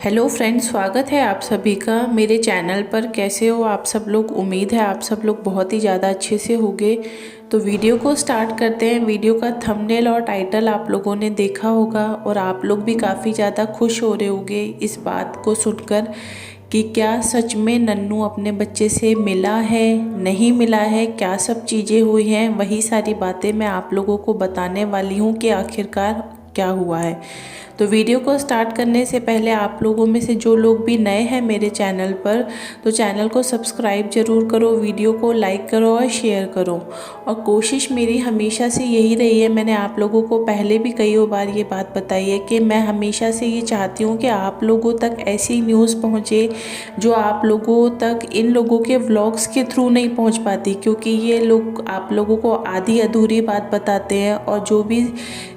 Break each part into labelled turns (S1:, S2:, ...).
S1: Hello friends, स्वागत है आप सभी का मेरे चैनल पर। कैसे हो आप सब लोग? उम्मीद है आप सब लोग बहुत ही ज़्यादा अच्छे से होंगे। तो वीडियो को स्टार्ट करते हैं। वीडियो का थंबनेल और टाइटल आप लोगों ने देखा होगा और आप लोग भी काफ़ी ज़्यादा खुश हो रहे होंगे इस बात को सुनकर कि क्या सच में नन्नू अपने बच्चे से मिला है, नहीं मिला है, क्या सब चीज़ें हुई हैं। वही सारी बातें मैं आप लोगों को बताने वाली हूँ कि आखिरकार क्या हुआ है। तो वीडियो को स्टार्ट करने से पहले आप लोगों में से जो लोग भी नए हैं मेरे चैनल पर, तो चैनल को सब्सक्राइब ज़रूर करो, वीडियो को लाइक करो और शेयर करो। और कोशिश मेरी हमेशा से यही रही है, मैंने आप लोगों को पहले भी कई बार ये बात बताई है कि मैं हमेशा से ये चाहती हूँ कि आप लोगों तक ऐसी न्यूज़ पहुँचे जो आप लोगों तक इन लोगों के व्लॉग्स के थ्रू नहीं पहुँच पाती, क्योंकि ये लोग आप लोगों को आधी अधूरी बात बताते हैं और जो भी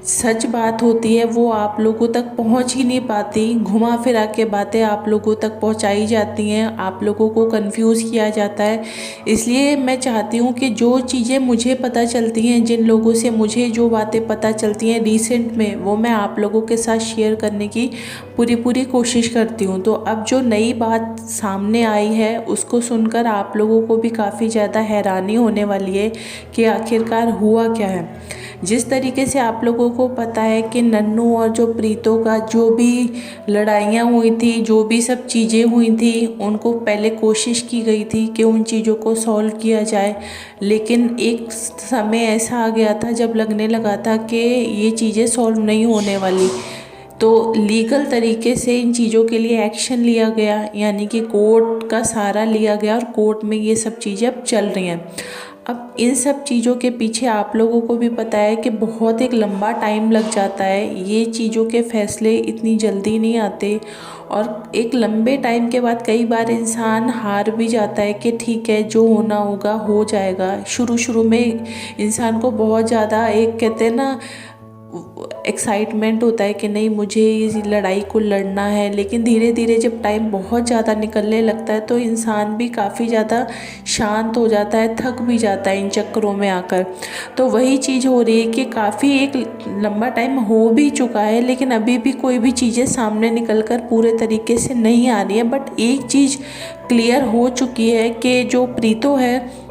S1: सच बात होती है वो आप लोगों तक पहुंच ही नहीं पाती। घुमा फिरा के बातें आप लोगों तक पहुंचाई जाती हैं, आप लोगों को कंफ्यूज किया जाता है। इसलिए मैं चाहती हूं कि जो चीज़ें मुझे पता चलती हैं, जिन लोगों से मुझे जो बातें पता चलती हैं रिसेंट में, वो मैं आप लोगों के साथ शेयर करने की पूरी कोशिश करती हूँ। तो अब जो नई बात सामने आई है उसको सुनकर आप लोगों को भी काफ़ी ज़्यादा हैरानी होने वाली है कि आखिरकार हुआ क्या है। जिस तरीके से आप लोगों को पता है कि नन्नू और जो प्रीतो का जो भी लड़ाइयाँ हुई थी, जो भी सब चीज़ें हुई थी, उनको पहले कोशिश की गई थी कि उन चीज़ों को सॉल्व किया जाए। लेकिन एक समय ऐसा आ गया था जब लगने लगा था कि ये चीज़ें सॉल्व नहीं होने वाली। तो लीगल तरीके से इन चीज़ों के लिए एक्शन लिया गया, यानी कि कोर्ट का सहारा लिया गया और कोर्ट में ये सब चीज़ें अब चल रही हैं। अब इन सब चीज़ों के पीछे आप लोगों को भी पता है कि बहुत एक लंबा टाइम लग जाता है। ये चीज़ों के फैसले इतनी जल्दी नहीं आते और एक लंबे टाइम के बाद कई बार इंसान हार भी जाता है कि ठीक है, जो होना होगा हो जाएगा। शुरू शुरू में इंसान को बहुत ज़्यादा एक कहते हैं ना एक्साइटमेंट होता है कि नहीं, मुझे इस लड़ाई को लड़ना है। लेकिन धीरे धीरे जब टाइम बहुत ज़्यादा निकलने लगता है तो इंसान भी काफ़ी ज़्यादा शांत हो जाता है, थक भी जाता है इन चक्करों में आकर। तो वही चीज़ हो रही है कि काफ़ी एक लंबा टाइम हो भी चुका है लेकिन अभी भी कोई भी चीज़ें सामने निकल कर पूरे तरीके से नहीं आ रही है। बट एक चीज़ क्लियर हो चुकी है कि जो प्रीतो है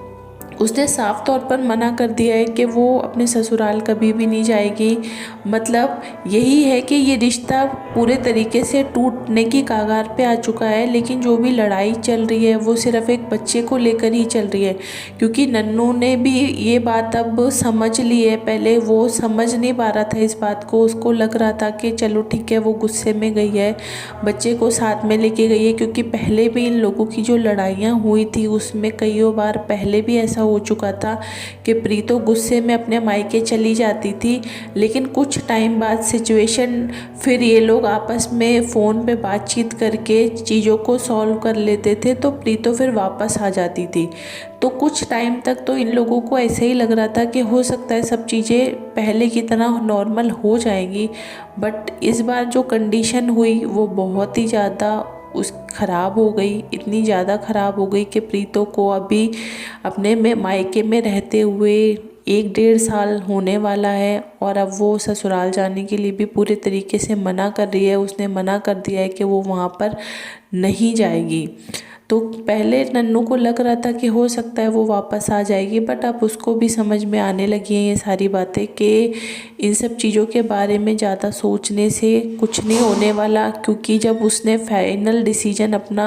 S1: उसने साफ तौर पर मना कर दिया है कि वो अपने ससुराल कभी भी नहीं जाएगी। मतलब यही है कि ये रिश्ता पूरे तरीके से टूटने की कगार पे आ चुका है। लेकिन जो भी लड़ाई चल रही है वो सिर्फ एक बच्चे को लेकर ही चल रही है, क्योंकि नन्नू ने भी ये बात अब समझ ली है। पहले वो समझ नहीं पा रहा था इस बात को, उसको लग रहा था कि चलो ठीक है, वो गुस्से में गई है, बच्चे को साथ में लेके गई है। क्योंकि पहले भी इन लोगों की जो लड़ाइयाँ हुई थी उसमें कई बार पहले भी ऐसा हो चुका था कि प्रीतो गुस्से में अपने मायके चली जाती थी, लेकिन कुछ टाइम बाद सिचुएशन, फिर ये लोग आपस में फ़ोन पे बातचीत करके चीज़ों को सॉल्व कर लेते थे, तो प्रीतो फिर वापस आ जाती थी। तो कुछ टाइम तक तो इन लोगों को ऐसे ही लग रहा था कि हो सकता है सब चीज़ें पहले की तरह नॉर्मल हो जाएगी। बट इस बार जो कंडीशन हुई वो बहुत ही ज़्यादा उस ख़राब हो गई, इतनी ज़्यादा ख़राब हो गई कि प्रीतो को अभी अपने में मायके में रहते हुए 1 डेढ़ साल होने वाला है और अब वो ससुराल जाने के लिए भी पूरे तरीके से मना कर रही है। उसने मना कर दिया है कि वो वहाँ पर नहीं जाएगी। तो पहले नन्नू को लग रहा था कि हो सकता है वो वापस आ जाएगी, बट अब उसको भी समझ में आने लगी हैं ये सारी बातें कि इन सब चीज़ों के बारे में ज़्यादा सोचने से कुछ नहीं होने वाला। क्योंकि जब उसने फाइनल डिसीजन अपना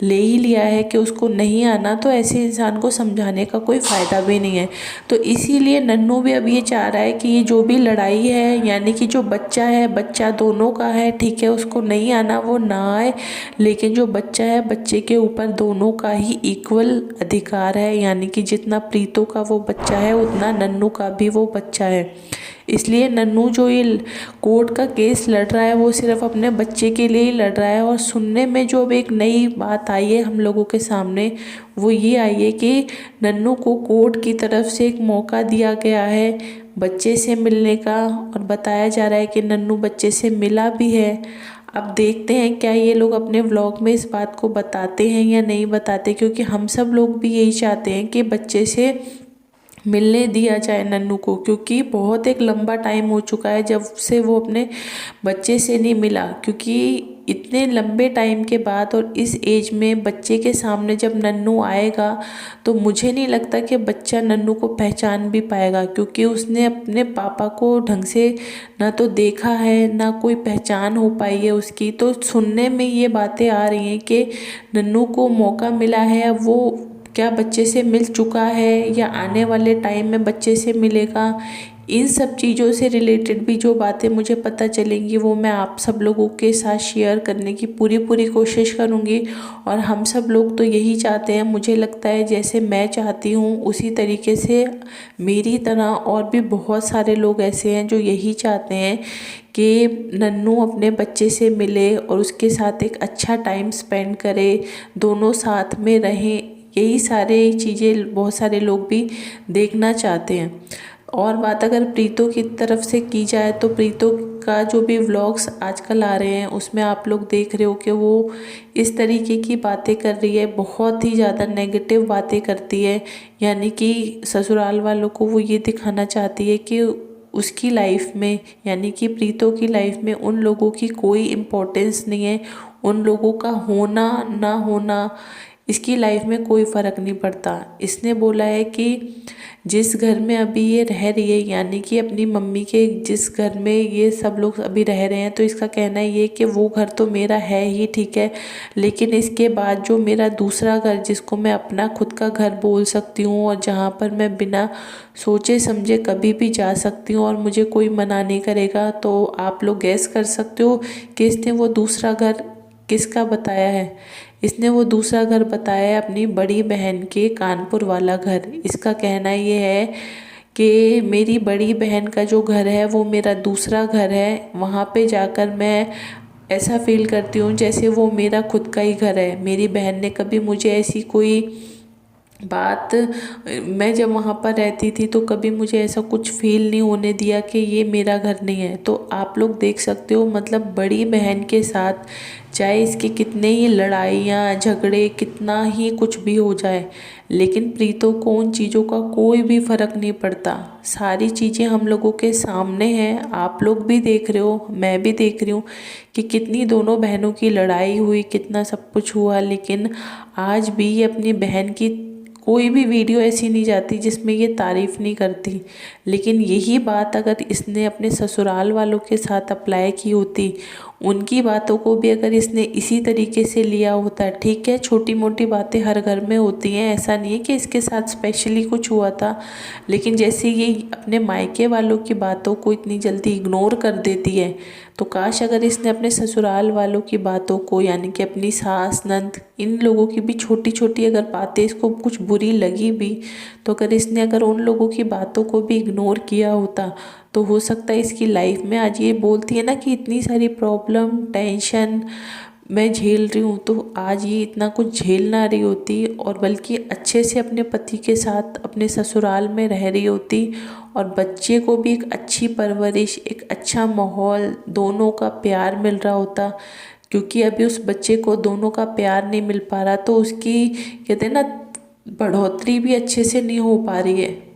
S1: ले ही लिया है कि उसको नहीं आना, तो ऐसे इंसान को समझाने का कोई फ़ायदा भी नहीं है। तो इसीलिए नन्नू भी अब ये चाह रहा है कि ये जो भी लड़ाई है, यानी कि जो बच्चा है, बच्चा दोनों का है, ठीक है, उसको नहीं आना वो ना आए, लेकिन जो बच्चा है बच्चे के ऊपर दोनों का ही इक्वल अधिकार है। यानी कि जितना प्रीतो का वो बच्चा है उतना नन्नू का भी वो बच्चा है। इसलिए नन्नू जो ये कोर्ट का केस लड़ रहा है वो सिर्फ अपने बच्चे के लिए ही लड़ रहा है। और सुनने में जो अब एक नई बात आई है हम लोगों के सामने, वो ये आई है कि नन्नू को कोर्ट की तरफ से एक मौका दिया गया है बच्चे से मिलने का, और बताया जा रहा है कि नन्नू बच्चे से मिला भी है। अब देखते हैं क्या ये लोग अपने व्लॉग में इस बात को बताते हैं या नहीं बताते, क्योंकि हम सब लोग भी यही चाहते हैं कि बच्चे से मिलने दिया जाए नन्नू को। क्योंकि बहुत एक लंबा टाइम हो चुका है जब से वो अपने बच्चे से नहीं मिला। क्योंकि इतने लंबे टाइम के बाद और इस एज में बच्चे के सामने जब नन्नू आएगा तो मुझे नहीं लगता कि बच्चा नन्नू को पहचान भी पाएगा, क्योंकि उसने अपने पापा को ढंग से ना तो देखा है ना कोई पहचान हो पाई है उसकी। तो सुनने में ये बातें आ रही हैं कि नन्नू को मौका मिला है, अब वो क्या बच्चे से मिल चुका है या आने वाले टाइम में बच्चे से मिलेगा। इन सब चीज़ों से रिलेटेड भी जो बातें मुझे पता चलेंगी वो मैं आप सब लोगों के साथ शेयर करने की पूरी कोशिश करूँगी। और हम सब लोग तो यही चाहते हैं, मुझे लगता है जैसे मैं चाहती हूँ उसी तरीके से मेरी तरह और भी बहुत सारे लोग ऐसे हैं जो यही चाहते हैं कि नन्नू अपने बच्चे से मिले और उसके साथ एक अच्छा टाइम स्पेंड करे, दोनों साथ में रहें। यही सारे चीज़ें बहुत सारे लोग भी देखना चाहते हैं। और बात अगर प्रीतो की तरफ से की जाए तो प्रीतो का जो भी व्लॉग्स आजकल आ रहे हैं उसमें आप लोग देख रहे हो कि वो इस तरीके की बातें कर रही है, बहुत ही ज़्यादा नेगेटिव बातें करती है। यानी कि ससुराल वालों को वो ये दिखाना चाहती है कि उसकी लाइफ में, यानी कि प्रीतो की लाइफ में उन लोगों की कोई इम्पोर्टेंस नहीं है, उन लोगों का होना ना होना इसकी लाइफ में कोई फ़र्क नहीं पड़ता। इसने बोला है कि जिस घर में अभी ये रह रही है, यानी कि अपनी मम्मी के जिस घर में ये सब लोग अभी रह रहे हैं, तो इसका कहना ये कि वो घर तो मेरा है ही, ठीक है, लेकिन इसके बाद जो मेरा दूसरा घर जिसको मैं अपना खुद का घर बोल सकती हूँ और जहाँ पर मैं बिना सोचे समझे कभी भी जा सकती हूँ और मुझे कोई मना नहीं करेगा, तो आप लोग गैस कर सकते हो कि इसने वो दूसरा घर किसका बताया है। इसने वो दूसरा घर बताया है अपनी बड़ी बहन के कानपुर वाला घर। इसका कहना ये है कि मेरी बड़ी बहन का जो घर है वो मेरा दूसरा घर है, वहाँ पे जाकर मैं ऐसा फील करती हूँ जैसे वो मेरा खुद का ही घर है। मेरी बहन ने कभी मुझे ऐसी कोई बात, मैं जब वहाँ पर रहती थी तो कभी मुझे ऐसा कुछ फील नहीं होने दिया कि ये मेरा घर नहीं है। तो आप लोग देख सकते हो, मतलब बड़ी बहन के साथ चाहे इसके कितने ही लड़ाइयाँ झगड़े कितना ही कुछ भी हो जाए, लेकिन प्रीतो को उन चीज़ों का कोई भी फ़र्क नहीं पड़ता। सारी चीज़ें हम लोगों के सामने हैं, आप लोग भी देख रहे हो, मैं भी देख रही हूँ कि कितनी दोनों बहनों की लड़ाई हुई, कितना सब कुछ हुआ, लेकिन आज भी ये अपनी बहन की कोई भी वीडियो ऐसी नहीं जाती जिसमें ये तारीफ़ नहीं करती। लेकिन यही बात अगर इसने अपने ससुराल वालों के साथ अप्लाई की होती, उनकी बातों को भी अगर इसने इसी तरीके से लिया होता, ठीक है छोटी मोटी बातें हर घर में होती हैं, ऐसा नहीं है कि इसके साथ स्पेशली कुछ हुआ था, लेकिन जैसे ये अपने मायके वालों की बातों को इतनी जल्दी इग्नोर कर देती है, तो काश अगर इसने अपने ससुराल वालों की बातों को, यानी कि अपनी सास नंद इन लोगों की भी छोटी छोटी अगर बातें इसको कुछ बुरी लगी भी, तो अगर उन लोगों की बातों को भी इग्नोर किया होता तो हो सकता है इसकी लाइफ में आज ये बोलती है ना कि इतनी सारी प्रॉब्लम टेंशन मैं झेल रही हूँ, तो आज ये इतना कुछ झेल ना रही होती और बल्कि अच्छे से अपने पति के साथ अपने ससुराल में रह रही होती और बच्चे को भी एक अच्छी परवरिश, एक अच्छा माहौल, दोनों का प्यार मिल रहा होता। क्योंकि अभी उस बच्चे को दोनों का प्यार नहीं मिल पा रहा, तो उसकी कहते हैं ना बढ़ोतरी भी अच्छे से नहीं हो पा रही है।